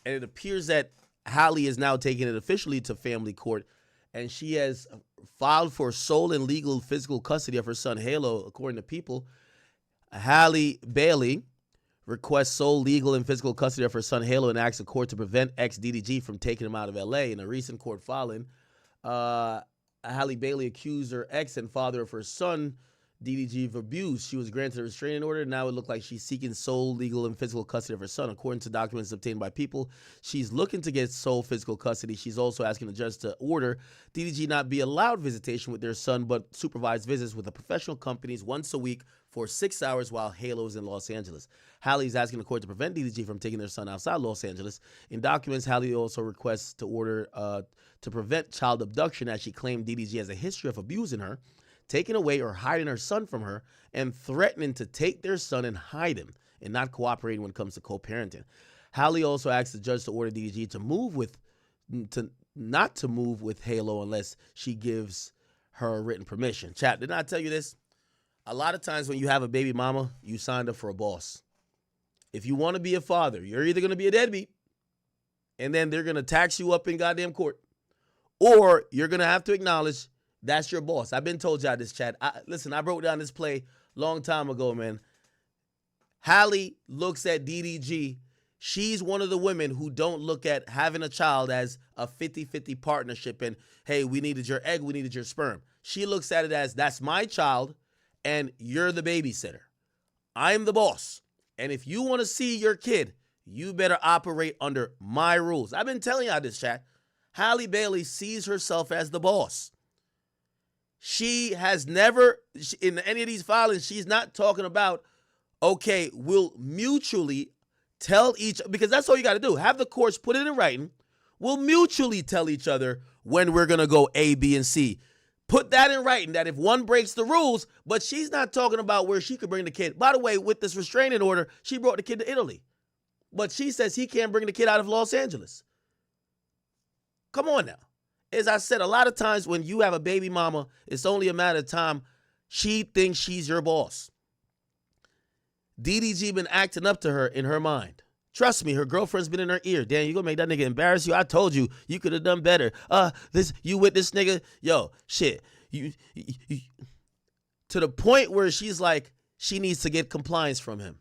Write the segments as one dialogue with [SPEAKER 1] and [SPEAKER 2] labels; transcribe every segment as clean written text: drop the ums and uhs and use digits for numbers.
[SPEAKER 1] And it appears that Halle is now taking it officially to family court, and she has filed for sole and legal physical custody of her son Halo. According to People, Halle Bailey requests sole legal and physical custody of her son Halo and asks the court to prevent ex-DDG from taking him out of L.A. In a recent court filing, Halle Bailey accused her ex and father of her son DDG of abuse. She was granted a restraining order. Now it looked like she's seeking sole legal and physical custody of her son. According to documents obtained by People, she's looking to get sole physical custody. She's also asking the judge to order DDG not be allowed visitation with their son, but supervised visits with the professional companies once a week for 6 hours while Halo is in Los Angeles. Halle is asking the court to prevent DDG from taking their son outside Los Angeles. In documents, Halle also requests to order to prevent child abduction, as she claimed DDG has a history of abusing her, taking away or hiding her son from her, and threatening to take their son and hide him, and not cooperating when it comes to co-parenting. Halle also asked the judge to order DDG not to move with Halo unless she gives her written permission. Chat, did I tell you this? A lot of times when you have a baby mama, you signed up for a boss. If you want to be a father, you're either going to be a deadbeat, and then they're going to tax you up in goddamn court, or you're going to have to acknowledge that's your boss. I've been told y'all this, chat. Listen, I broke down this play long time ago, man. Halle looks at DDG. She's one of the women who don't look at having a child as a 50-50 partnership and, hey, we needed your egg, we needed your sperm. She looks at it as, that's my child, and you're the babysitter. I'm the boss. And if you want to see your kid, you better operate under my rules. I've been telling y'all this, chat. Halle Bailey sees herself as the boss. She has never, in any of these filings, she's not talking about, okay, we'll mutually tell each, because that's all you got to do. Have the courts put it in writing. We'll mutually tell each other when we're going to go A, B, and C. Put that in writing, that if one breaks the rules, but she's not talking about where she could bring the kid. By the way, with this restraining order, she brought the kid to Italy. But she says he can't bring the kid out of Los Angeles. Come on now. As I said, a lot of times when you have a baby mama, it's only a matter of time. She thinks she's your boss. DDG been acting up to her in her mind. Trust me, her girlfriend's been in her ear. Dan, you gonna make that nigga embarrass you? I told you, you could have done better. You with this nigga? Yo, shit. You to the point where she's like, she needs to get compliance from him.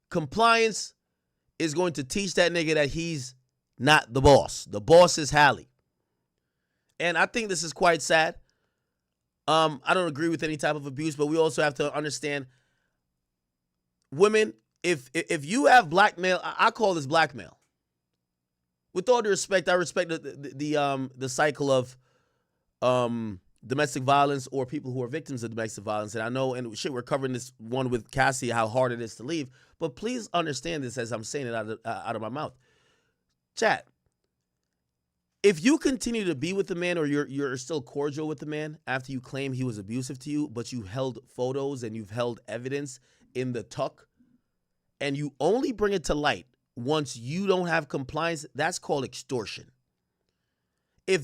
[SPEAKER 1] Compliance is going to teach that nigga that he's not the boss. The boss is Halle. And I think this is quite sad. I don't agree with any type of abuse, but we also have to understand, women, if you have blackmail, I call this blackmail. With all due respect, I respect the cycle of domestic violence or people who are victims of domestic violence. And I know, and shit, we're covering this one with Cassie, how hard it is to leave. But please understand this as I'm saying it out of my mouth. Chat. If you continue to be with the man, or you're still cordial with the man after you claim he was abusive to you, but you held photos and you've held evidence in the tuck, and you only bring it to light once you don't have compliance, that's called extortion. If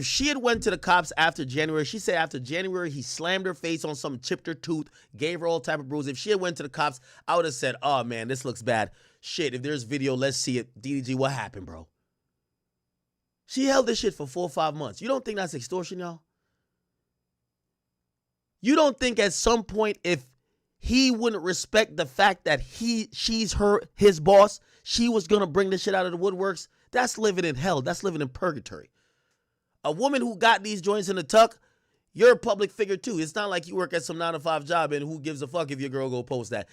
[SPEAKER 1] she had went to the cops after January, she said after January he slammed her face on something, chipped her tooth, gave her all type of bruises. If she had went to the cops, I would have said, oh man, this looks bad. Shit, if there's video, let's see it. DDG, what happened, bro? She held this shit for 4 or 5 months. You don't think that's extortion, y'all? You don't think at some point, if he wouldn't respect the fact that she's his boss, she was gonna bring this shit out of the woodworks? That's living in hell. That's living in purgatory. A woman who got these joints in the tuck, you're a public figure too. It's not like you work at some 9-to-5 job and who gives a fuck if your girl go post that.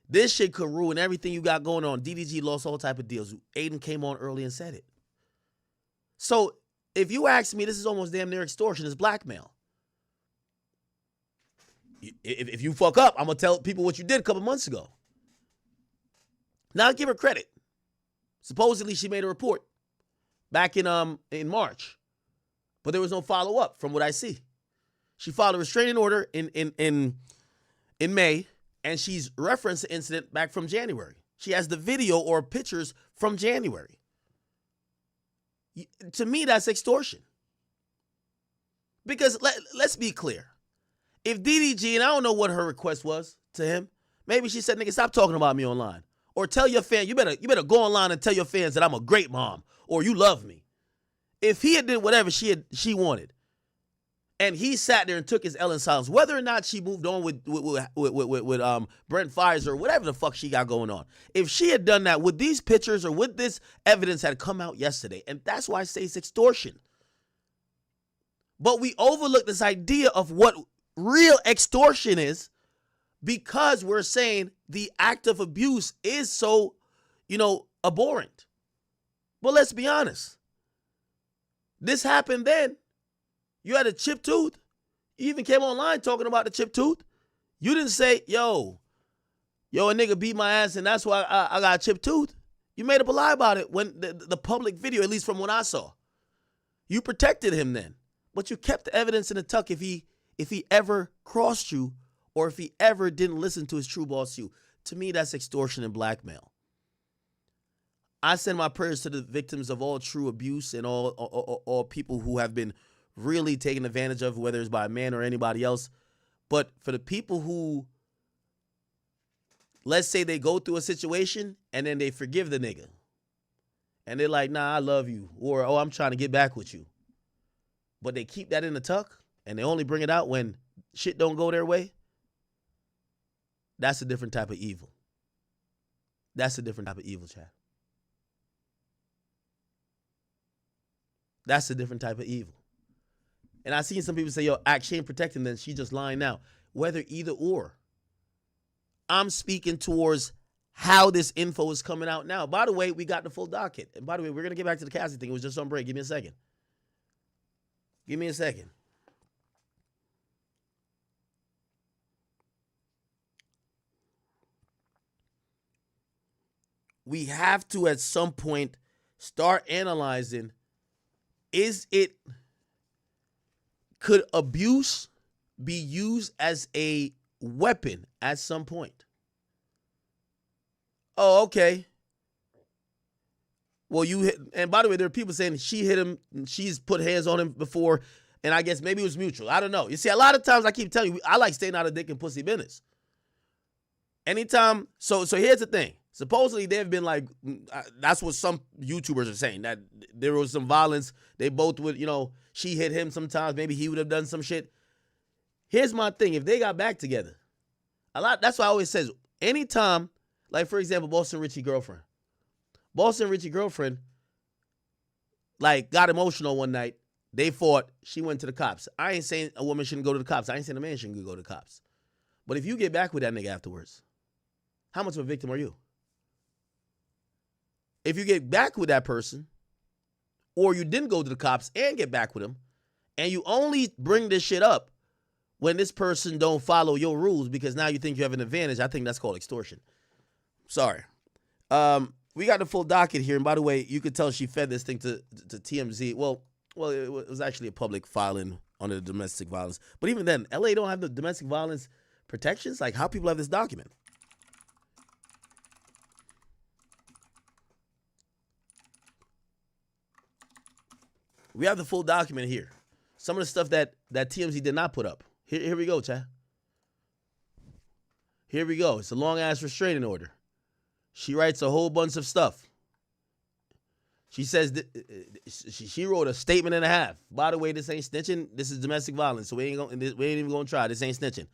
[SPEAKER 1] This shit could ruin everything you got going on. DDG lost all type of deals. Aiden came on early and said it. So if you ask me, this is almost damn near extortion. It's blackmail. If you fuck up, I'm going to tell people what you did a couple months ago. Now, I'll give her credit. Supposedly, she made a report back in March. But there was no follow-up from what I see. She filed a restraining order in May, and she's referenced the incident back from January. She has the video or pictures from January. To me, that's extortion. Because let's be clear. If DDG, and I don't know what her request was to him, maybe she said, nigga, stop talking about me online. Or tell your fan, you better go online and tell your fans that I'm a great mom or you love me. If he had did whatever she wanted, and he sat there and took his L in silence, whether or not she moved on with Brent Fires or whatever the fuck she got going on, if she had done that, would these pictures or would this evidence had come out yesterday? And that's why I say it's extortion. But we overlook this idea of what real extortion is because we're saying the act of abuse is so, abhorrent. But let's be honest. This happened then. You had a chipped tooth. You even came online talking about the chipped tooth. You didn't say, yo, a nigga beat my ass and that's why I got a chipped tooth. You made up a lie about it when the public video, at least from what I saw. You protected him then. But you kept the evidence in the tuck if he ever crossed you or if he ever didn't listen to his true boss you. To me, that's extortion and blackmail. I send my prayers to the victims of all true abuse and all people who have been really taken advantage of, whether it's by a man or anybody else. But for the people who, let's say they go through a situation and then they forgive the nigga. And they're like, nah, I love you. Or, oh, I'm trying to get back with you. But they keep that in the tuck and they only bring it out when shit don't go their way. That's a different type of evil. That's a different type of evil, Chad. That's a different type of evil. And I've seen some people say, yo, she ain't protecting them. She just lying now. Whether either or. I'm speaking towards how this info is coming out now. By the way, we got the full docket. And by the way, we're going to get back to the Cassie thing. It was just on break. Give me a second. We have to, at some point, start analyzing, could abuse be used as a weapon at some point? Oh, okay. Well, you hit, and by the way, there are people saying she hit him, and she's put hands on him before, and I guess maybe it was mutual. I don't know. You see, a lot of times I keep telling you, I like staying out of dick and pussy business. Anytime, so here's the thing. Supposedly, they've been like, that's what some YouTubers are saying, that there was some violence. They both would, she hit him sometimes. Maybe he would have done some shit. Here's my thing. If they got back together, that's why I always says, anytime, like, for example, Boston Richie girlfriend, like, got emotional one night. They fought. She went to the cops. I ain't saying a woman shouldn't go to the cops. I ain't saying a man shouldn't go to the cops. But if you get back with that nigga afterwards, how much of a victim are you? If you get back with that person, or you didn't go to the cops and get back with him, and you only bring this shit up when this person don't follow your rules because now you think you have an advantage, I think that's called extortion. Sorry. We got the full docket here, and by the way, you could tell she fed this thing to TMZ. Well, it was actually a public filing on the domestic violence. But even then, LA don't have the domestic violence protections. Like, how people have this document? We have the full document here. Some of the stuff that TMZ did not put up. Here we go, Chad. Here we go. It's a long-ass restraining order. She writes a whole bunch of stuff. She says she wrote a statement and a half. By the way, this ain't snitching. This is domestic violence, so we ain't even going to try. This ain't snitching.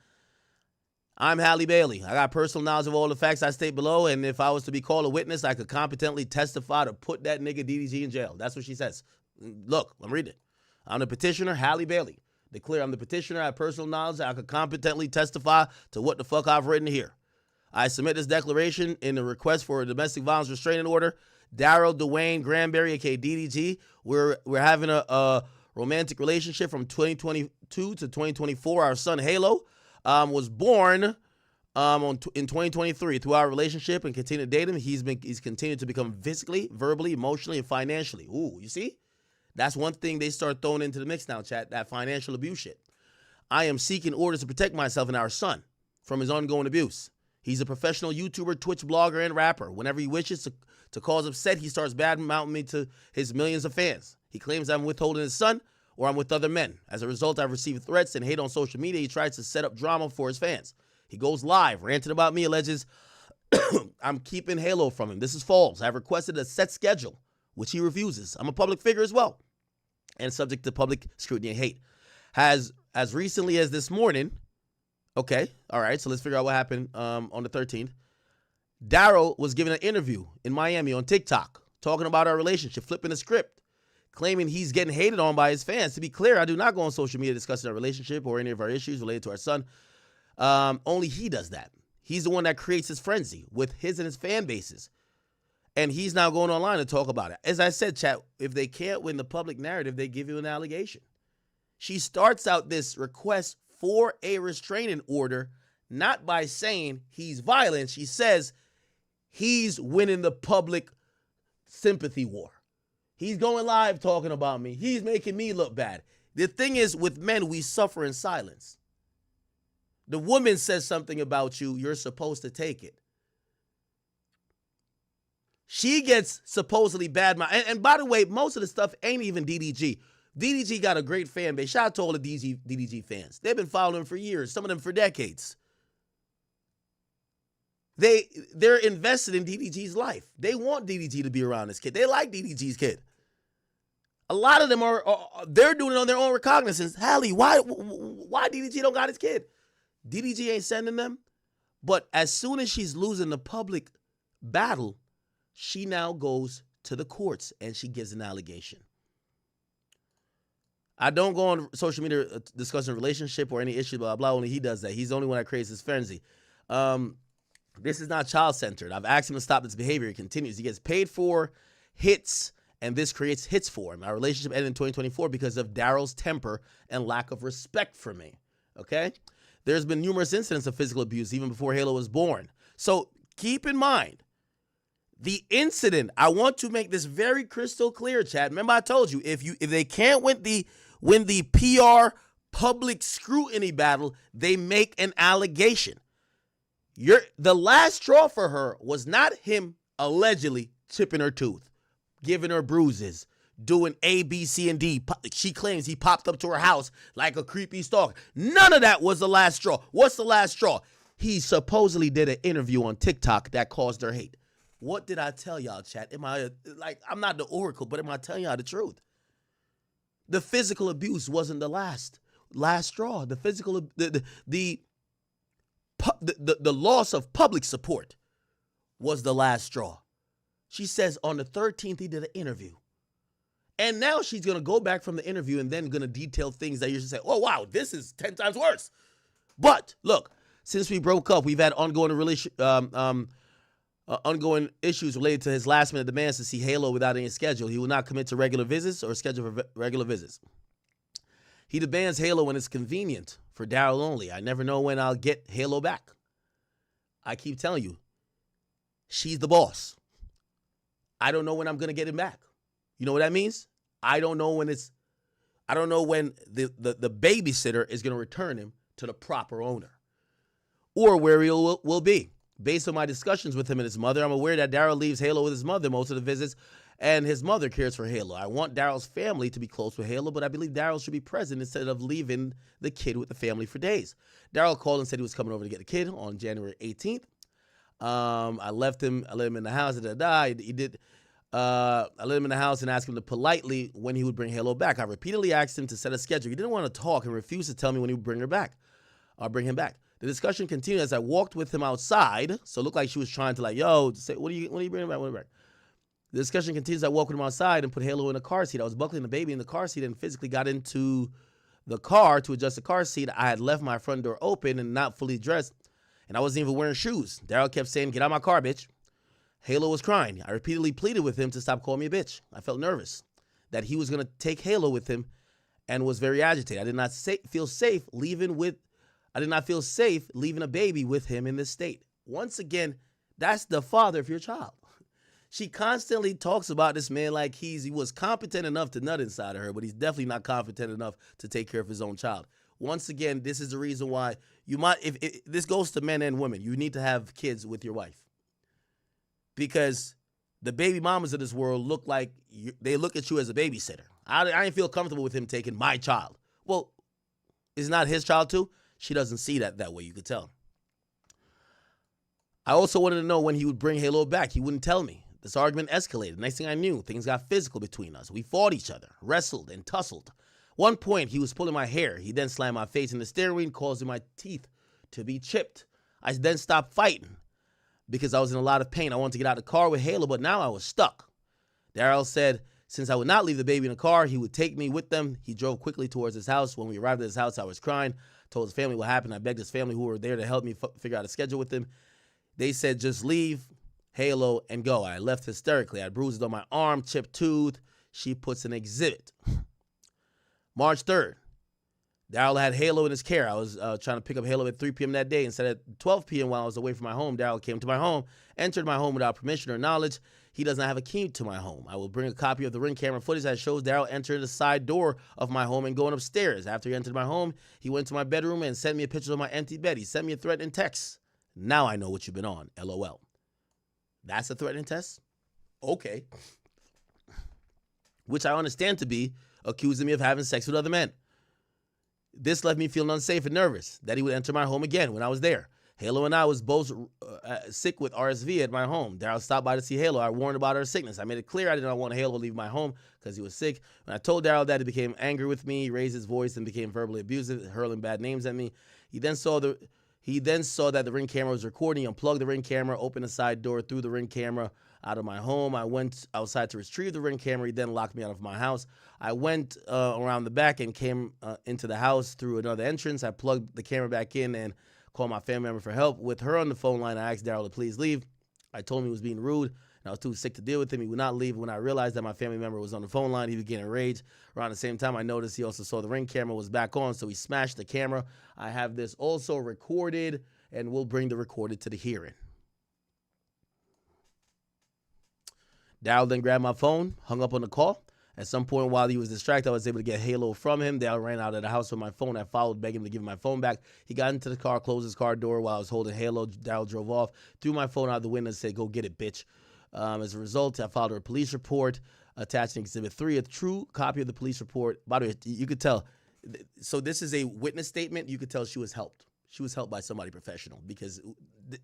[SPEAKER 1] I'm Halle Bailey. I got personal knowledge of all the facts I state below, and if I was to be called a witness, I could competently testify to put that nigga DDG in jail. That's what she says. Look, I'm reading it. I'm the petitioner, Halle Bailey. Declare I'm the petitioner. I have personal knowledge. I could competently testify to what the fuck I've written here. I submit this declaration in the request for a domestic violence restraining order. Daryl Dwayne Granberry, aka DDG. We're having a romantic relationship from 2022 to 2024. Our son Halo was born in 2023. Through our relationship and continue to date him, he's continued to become physically, verbally, emotionally, and financially. Ooh, you see? That's one thing they start throwing into the mix now, chat, that financial abuse shit. I am seeking orders to protect myself and our son from his ongoing abuse. He's a professional YouTuber, Twitch blogger, and rapper. Whenever he wishes to cause upset, he starts badmouthing me to his millions of fans. He claims I'm withholding his son or I'm with other men. As a result, I've received threats and hate on social media. He tries to set up drama for his fans. He goes live, ranting about me, alleges I'm keeping Halo from him. This is false. I've requested a set schedule, which he refuses. I'm a public figure as well, and subject to public scrutiny and hate. Has as recently as this morning, okay, all right, so let's figure out what happened on the 13th. Daryl was giving an interview in Miami on TikTok, talking about our relationship, flipping the script, claiming he's getting hated on by his fans. To be clear, I do not go on social media discussing our relationship or any of our issues related to our son. Only he does that. He's the one that creates his frenzy with his and his fan bases. And he's now going online to talk about it. As I said, chat, if they can't win the public narrative, they give you an allegation. She starts out this request for a restraining order, not by saying he's violent. She says he's winning the public sympathy war. He's going live talking about me. He's making me look bad. The thing is, with men, we suffer in silence. The woman says something about you, you're supposed to take it. She gets supposedly bad. And by the way, most of the stuff ain't even DDG. DDG got a great fan base. Shout out to all the DDG fans. They've been following him for years, some of them for decades. They're invested in DDG's life. They want DDG to be around this kid. They like DDG's kid. A lot of them they're doing it on their own recognizance. Halle, why DDG don't got his kid? DDG ain't sending them. But as soon as she's losing the public battle, she now goes to the courts and she gives an allegation. I don't go on social media discussing relationship or any issue, blah, blah, only he does that. He's the only one that creates this frenzy. This is not child-centered. I've asked him to stop this behavior. He continues. He gets paid for hits, and this creates hits for him. Our relationship ended in 2024 because of Daryl's temper and lack of respect for me, okay? There's been numerous incidents of physical abuse even before Halo was born. So keep in mind, the incident, I want to make this very crystal clear, Chad. Remember I told you, if they can't win the PR public scrutiny battle, they make an allegation. The last straw for her was not him allegedly chipping her tooth, giving her bruises, doing A, B, C, and D. She claims he popped up to her house like a creepy stalker. None of that was the last straw. What's the last straw? He supposedly did an interview on TikTok that caused her hate. What did I tell y'all, chat? I'm not the oracle, but am I telling y'all the truth? The physical abuse wasn't the last straw. The loss of public support was the last straw. She says on the 13th he did an interview. And now she's going to go back from the interview and then going to detail things that you should say, oh, wow, this is 10 times worse. But look, since we broke up, we've had ongoing issues related to his last-minute demands to see Halo without any schedule. He will not commit to regular visits or schedule for regular visits. He demands Halo when it's convenient for Daryl only. I never know when I'll get Halo back. I keep telling you, she's the boss. I don't know when I'm going to get him back. You know what that means? I don't know when the babysitter is going to return him to the proper owner or where he will be. Based on my discussions with him and his mother, I'm aware that Daryl leaves Halo with his mother most of the visits, and his mother cares for Halo. I want Daryl's family to be close with Halo, but I believe Daryl should be present instead of leaving the kid with the family for days. Daryl called and said he was coming over to get the kid on January 18th. I let him in the house. I let him in the house and asked him to politely when he would bring Halo back. I repeatedly asked him to set a schedule. He didn't want to talk and refused to tell me when he would bring him back. The discussion continued as I walked with him outside. So it looked like she was trying to say, when are you bringing him back? The discussion continues. I walked with him outside and put Halo in the car seat. I was buckling the baby in the car seat and physically got into the car to adjust the car seat. I had left my front door open and not fully dressed, and I wasn't even wearing shoes. Daryl kept saying, "Get out of my car, bitch." Halo was crying. I repeatedly pleaded with him to stop calling me a bitch. I felt nervous that he was going to take Halo with him and was very agitated. I did not feel safe leaving a baby with him in this state. Once again, that's the father of your child. She constantly talks about this man like he was competent enough to nut inside of her, but he's definitely not competent enough to take care of his own child. Once again, this is the reason why if this goes to men and women, you need to have kids with your wife. Because the baby mamas of this world look at you as a babysitter. I didn't feel comfortable with him taking my child. Well, is not his child too? She doesn't see that way, you could tell. I also wanted to know when he would bring Halo back. He wouldn't tell me. This argument escalated. Next thing I knew, things got physical between us. We fought each other, wrestled, and tussled. One point, he was pulling my hair. He then slammed my face in the steering wheel, causing my teeth to be chipped. I then stopped fighting because I was in a lot of pain. I wanted to get out of the car with Halo, but now I was stuck. Daryl said since I would not leave the baby in the car, he would take me with them. He drove quickly towards his house. When we arrived at his house, I was crying. Told his family what happened. I begged his family who were there to help me figure out a schedule with him. They said just leave Halo and go. I left hysterically. I had bruises on my arm, chipped tooth. She puts an exhibit. March 3rd. Daryl had Halo in his care. I was trying to pick up Halo at 3 p.m. that day. Instead at 12 p.m. while I was away from my home, Daryl came to my home, entered my home without permission or knowledge. He does not have a key to my home. I will bring a copy of the Ring camera footage that shows Daryl entering the side door of my home and going upstairs. After he entered my home, he went to my bedroom and sent me a picture of my empty bed. He sent me a threatening text. Now I know what you've been on, LOL. That's a threatening text? Okay. Which I understand to be accusing me of having sex with other men. This left me feeling unsafe and nervous that he would enter my home again when I was there. Halo and I was both sick with RSV at my home. Daryl stopped by to see Halo. I warned about her sickness. I made it clear I did not want Halo to leave my home because he was sick. When I told Daryl that, he became angry with me, raised his voice, and became verbally abusive, hurling bad names at me. He then saw that the Ring camera was recording. He unplugged the Ring camera, opened the side door, threw the Ring camera out of my home. I went outside to retrieve the Ring camera. He then locked me out of my house. I went around the back and came into the house through another entrance. I plugged the camera back in and called my family member for help. With her on the phone line, I asked Daryl to please leave. I told him he was being rude, and I was too sick to deal with him. He would not leave. When I realized that my family member was on the phone line, he began to rage. Around the same time, I noticed he also saw the Ring camera was back on, so he smashed the camera. I have this also recorded, and we'll bring the recorded to the hearing. Daryl then grabbed my phone, hung up on the call. At some point while he was distracted, I was able to get Halo from him. Daryl ran out of the house with my phone. I followed, begging him to give him my phone back. He got into the car, closed his car door while I was holding Halo. Daryl drove off, threw my phone out the window and said, "Go get it, bitch." As a result, I filed a police report attaching Exhibit 3, a true copy of the police report. By the way, you could tell. So this is a witness statement. You could tell she was helped. She was helped by somebody professional because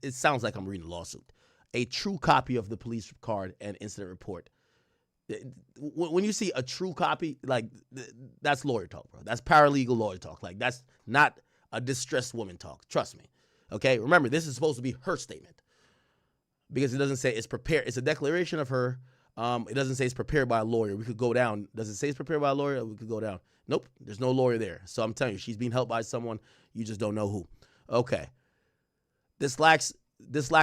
[SPEAKER 1] it sounds like I'm reading a lawsuit. A true copy of the police card and incident report. When you see a true copy, like, that's lawyer talk, bro. That's paralegal lawyer talk. Like, that's not a distressed woman talk. Trust me. Okay? Remember, this is supposed to be her statement because it doesn't say it's prepared. It's a declaration of her. It doesn't say it's prepared by a lawyer. We could go down. Does it say it's prepared by a lawyer? We could go down. Nope. There's no lawyer there. So I'm telling you, she's being helped by someone. You just don't know who. Okay. This lack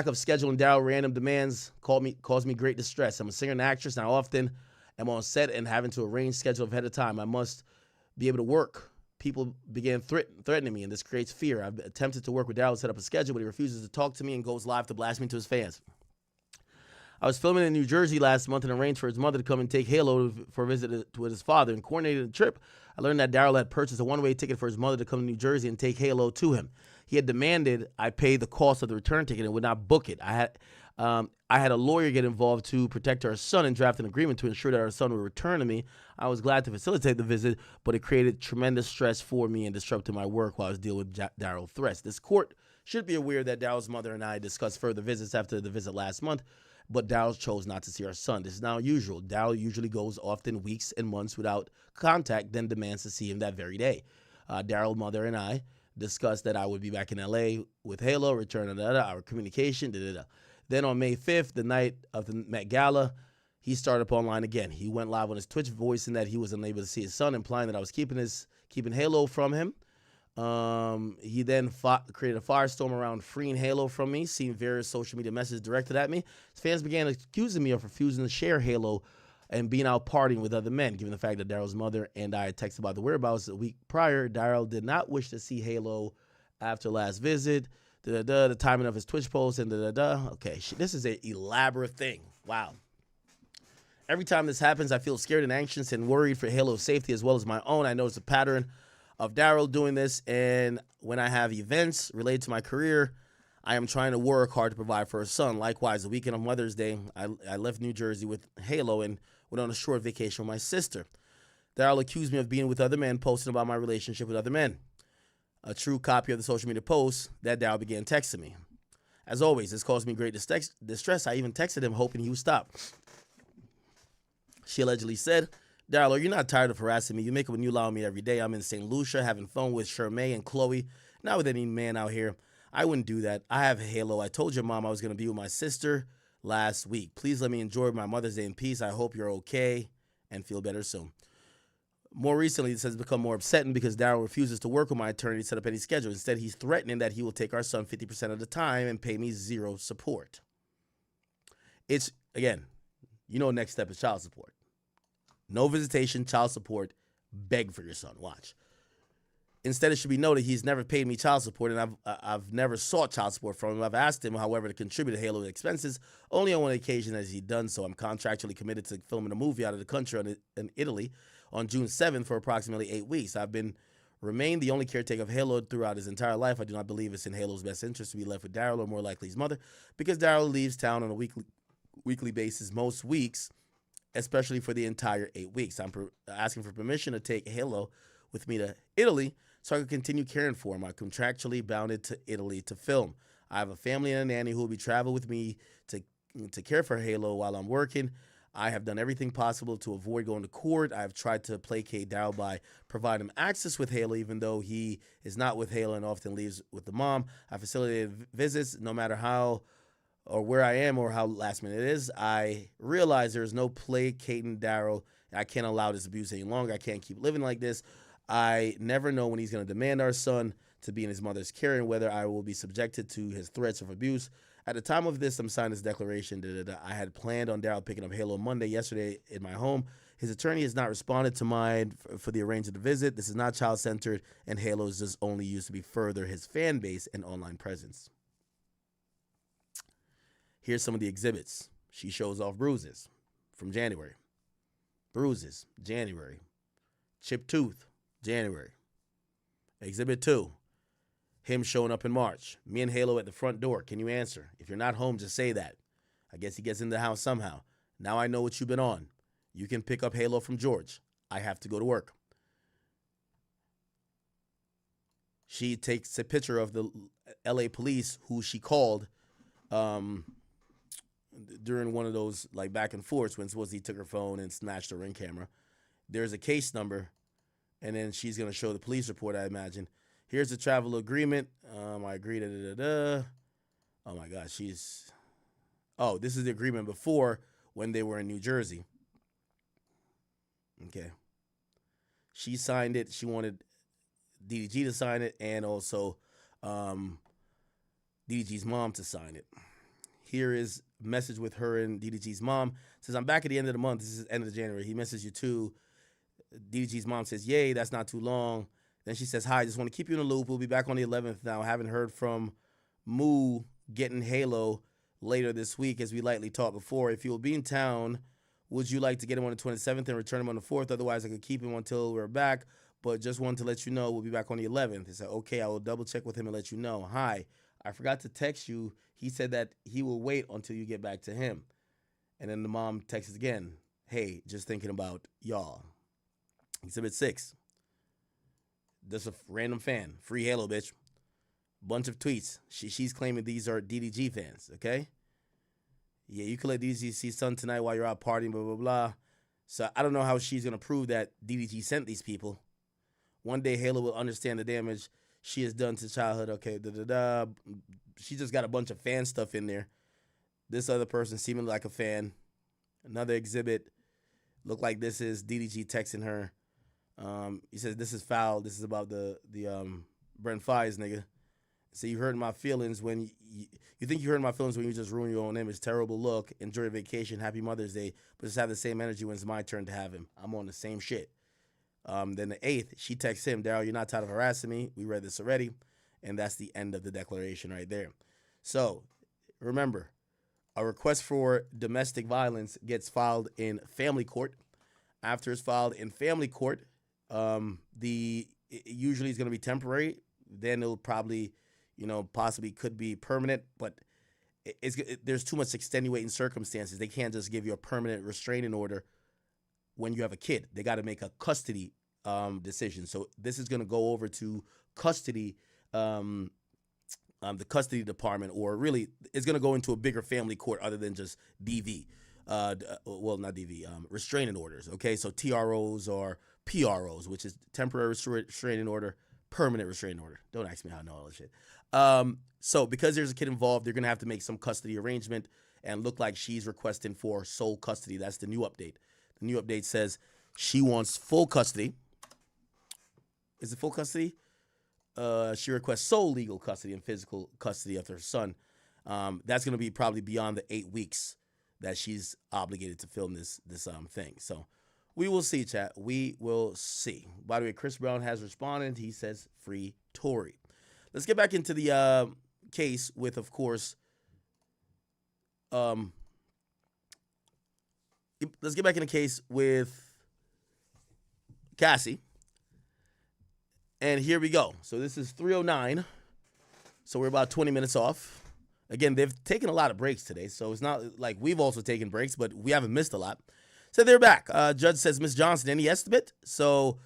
[SPEAKER 1] of scheduling Daryl random demands caused me great distress. I'm a singer and actress, and I often am on set and having to arrange schedule ahead of time. I must be able to work. People began threatening me, and this creates fear. I've attempted to work with Daryl to set up a schedule, but he refuses to talk to me and goes live to blast me to his fans. I was filming in New Jersey last month and arranged for his mother to come and take Halo for a visit with his father. And coordinated the trip, I learned that Daryl had purchased a one-way ticket for his mother to come to New Jersey and take Halo to him. He had demanded I pay the cost of the return ticket and would not book it. I had a lawyer get involved to protect our son and draft an agreement to ensure that our son would return to me. I was glad to facilitate the visit, but it created tremendous stress for me and disrupted my work while I was dealing with Daryl threats. This court should be aware that Daryl's mother and I discussed further visits after the visit last month, but Daryl chose not to see our son. This is not usual. Daryl usually goes often weeks and months without contact, then demands to see him that very day. Daryl's mother and I discussed that I would be back in LA with Halo, return our communication, Then on May 5th, the night of the Met Gala, he started up online again. He went live on his Twitch voicing that he was unable to see his son, implying that I was keeping Halo from him. He then created a firestorm around freeing Halo from me, seeing various social media messages directed at me. His fans began accusing me of refusing to share Halo and being out partying with other men, given the fact that Daryl's mother and I had texted about the whereabouts a week prior. Daryl did not wish to see Halo after last visit. The timing of his Twitch post and Okay, this is an elaborate thing. Wow. Every time this happens, I feel scared and anxious and worried for Halo's safety as well as my own. I notice a pattern of Daryl doing this, and when I have events related to my career, I am trying to work hard to provide for her son. Likewise, the weekend of Mother's Day, I left New Jersey with Halo and went on a short vacation with my sister. Daryl accused me of being with other men, posting about my relationship with other men. A true copy of the social media post that Daryl began texting me. As always, this caused me great distress. I even texted him hoping he would stop. She allegedly said, Daryl, are you not tired of harassing me? You make up a new lie on me every day. I'm in St. Lucia having fun with Shermay and Chloe, not with any man out here. I wouldn't do that. I have a Halo. I told your mom I was going to be with my sister last week. Please let me enjoy my Mother's Day in peace. I hope you're okay and feel better soon. More recently, this has become more upsetting because Daryl refuses to work with my attorney to set up any schedule. Instead, he's threatening that he will take our son 50% of the time and pay me zero support. It's, again, next step is child support. No visitation, child support, beg for your son. Watch. Instead, it should be noted he's never paid me child support, and I've never sought child support from him. I've asked him, however, to contribute to Halo's expenses. Only on one occasion has he done so. I'm contractually committed to filming a movie out of the country in Italy on June 7th for approximately 8 weeks. I've remained the only caretaker of Halo throughout his entire life. I do not believe it's in Halo's best interest to be left with Daryl, or more likely his mother, because Daryl leaves town on a weekly basis most weeks, especially for the entire 8 weeks. I'm asking for permission to take Halo with me to Italy so I can continue caring for him. I'm contractually bounded to Italy to film. I have a family and a nanny who will be traveling with me to care for Halo while I'm working. I have done everything possible to avoid going to court. I've tried to placate Daryl by providing him access with Halo, even though he is not with Halo and often leaves with the mom. I facilitated visits no matter how or where I am or how last minute it is. I realize there is no placating Daryl. I can't allow this abuse any longer. I can't keep living like this. I never know when he's going to demand our son to be in his mother's care and whether I will be subjected to his threats of abuse. At the time of this, I'm signing this declaration. I had planned on Daryl picking up Halo Monday yesterday in my home. His attorney has not responded to mine for the arrangement of the visit. This is not child-centered, and Halo is just only used to be further his fan base and online presence. Here's some of the exhibits. She shows off bruises from January. Bruises, January. Chipped tooth, January. Exhibit 2. Him showing up in March. Me and Halo at the front door. Can you answer? If you're not home, just say that. I guess he gets in the house somehow. Now I know what you've been on. You can pick up Halo from George. I have to go to work. She takes a picture of the LA police who she called during one of those like back and forths when he took her phone and snatched her Ring camera. There's a case number, and then she's going to show the police report, I imagine. Here's the travel agreement. I agree. Oh, my God. This is the agreement before when they were in New Jersey. Okay. She signed it. She wanted DDG to sign it and also DDG's mom to sign it. Here is a message with her and DDG's mom. It says, I'm back at the end of the month. This is end of January. He messaged you too. DDG's mom says, yay, that's not too long. Then she says, hi, just want to keep you in the loop. We'll be back on the 11th now. I haven't heard from Moo getting Halo later this week, as we lightly talked before. If you will be in town, would you like to get him on the 27th and return him on the 4th? Otherwise, I could keep him until we're back, but just wanted to let you know we'll be back on the 11th. He said, okay, I will double check with him and let you know. Hi, I forgot to text you. He said that he will wait until you get back to him. And then the mom texts again, hey, just thinking about y'all. Exhibit 6. Just a random fan. Free Halo, bitch. Bunch of tweets. She's claiming these are DDG fans, okay? Yeah, you can let DDG see son tonight while you're out partying, blah, blah, blah. So I don't know how she's going to prove that DDG sent these people. One day Halo will understand the damage she has done to childhood. Okay, da-da-da. She just got a bunch of fan stuff in there. This other person seeming like a fan. Another exhibit. Look like this is DDG texting her. He says, this is foul. This is about the Brent Fires nigga. So you hurt my feelings when you think you hurt my feelings when you just ruin your own image. Terrible look. Enjoy your vacation. Happy Mother's Day. But just have the same energy when it's my turn to have him. I'm on the same shit. Then the 8th, she texts him, Daryl, you're not tired of harassing me. We read this already. And that's the end of the declaration right there. So remember, a request for domestic violence gets filed in family court. After it's filed in family court, it usually is going to be temporary. Then it'll probably, possibly could be permanent, but there's too much extenuating circumstances. They can't just give you a permanent restraining order when you have a kid. They got to make a custody decision. So this is going to go over to custody the custody department, or really it's going to go into a bigger family court other than just DV. Well, not DV, restraining orders. Okay, so TROs or PROs, which is temporary restraining order, permanent restraining order. Don't ask me how I know all this shit. So because there's a kid involved, they're going to have to make some custody arrangement, and look like she's requesting for sole custody. That's the new update. The new update says she wants full custody. Is it full custody? She requests sole legal custody and physical custody of her son. That's going to be probably beyond the 8 weeks that she's obligated to film this thing. So we will see, chat. We will see. By the way, Chris Brown has responded. He says free Tory. Let's get back into the case with, of course, let's get back in the case with Cassie. And here we go. So this is 3:09. So we're about 20 minutes off. Again, they've taken a lot of breaks today, so it's not like we've also taken breaks, but we haven't missed a lot. So they're back. Judge says, Ms. Johnson, any estimate? So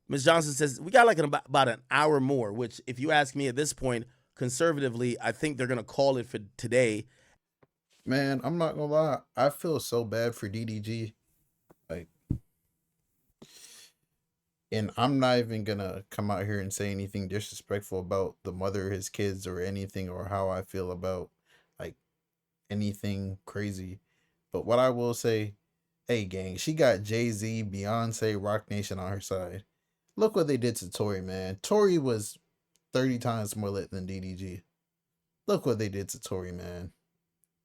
[SPEAKER 1] Ms. Johnson says, we got like about an hour more, which if you ask me at this point, conservatively, I think they're going to call it for today.
[SPEAKER 2] Man, I'm not going to lie. I feel so bad for DDG. Like, and I'm not even going to come out here and say anything disrespectful about the mother of his kids or anything, or how I feel about like anything crazy. But what I will say, hey gang, she got Jay-Z, Beyonce, Rock Nation on her side. Look what they did to Tory, man. Tory was 30 times more lit than DDG. Look what they did to Tory, man.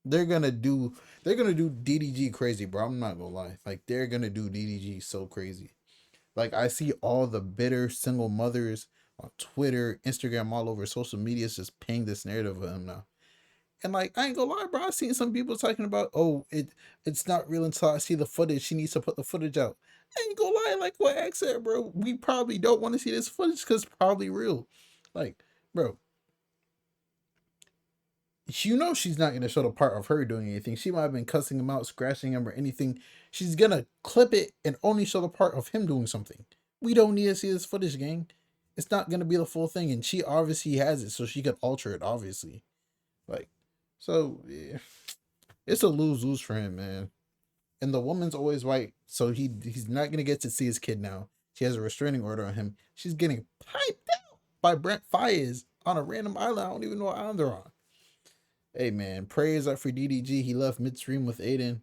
[SPEAKER 2] They're gonna do DDG crazy, bro. I'm not gonna lie. Like, they're gonna do DDG so crazy. Like, I see all the bitter single mothers on Twitter, Instagram, all over social media just paying this narrative of him now. And like, I ain't gonna lie, bro. I seen some people talking about, oh, it's not real until I see the footage. She needs to put the footage out. I ain't gonna lie, like what X said, bro. We probably don't want to see this footage because it's probably real. Like, bro, you know she's not gonna show the part of her doing anything. She might have been cussing him out, scratching him, or anything. She's gonna clip it and only show the part of him doing something. We don't need to see this footage, gang. It's not gonna be the full thing, and she obviously has it, so she could alter it, obviously. Like, so yeah, it's a lose-lose for him, man. And the woman's always right, so he's not gonna get to see his kid now. She has a restraining order on him. She's getting piped out by Brent Fayez on a random island. I don't even know what island they're on. Hey man, prayers up for DDG. He left midstream with Aiden.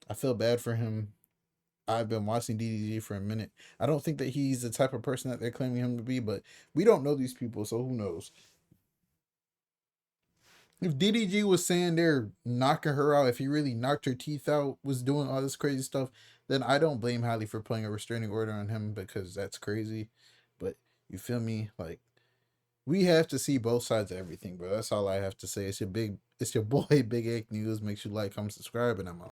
[SPEAKER 2] I feel bad for him. I've been watching DDG for a minute. I don't think that he's the type of person that they're claiming him to be, but we don't know these people, so who knows? If DDG was saying they're knocking her out, if he really knocked her teeth out, was doing all this crazy stuff, then I don't blame Halle for putting a restraining order on him, because that's crazy. But you feel me? Like, we have to see both sides of everything, bro. That's all I have to say. It's your boy, Big Egg News. Make sure you like, comment, subscribe, and I'm out.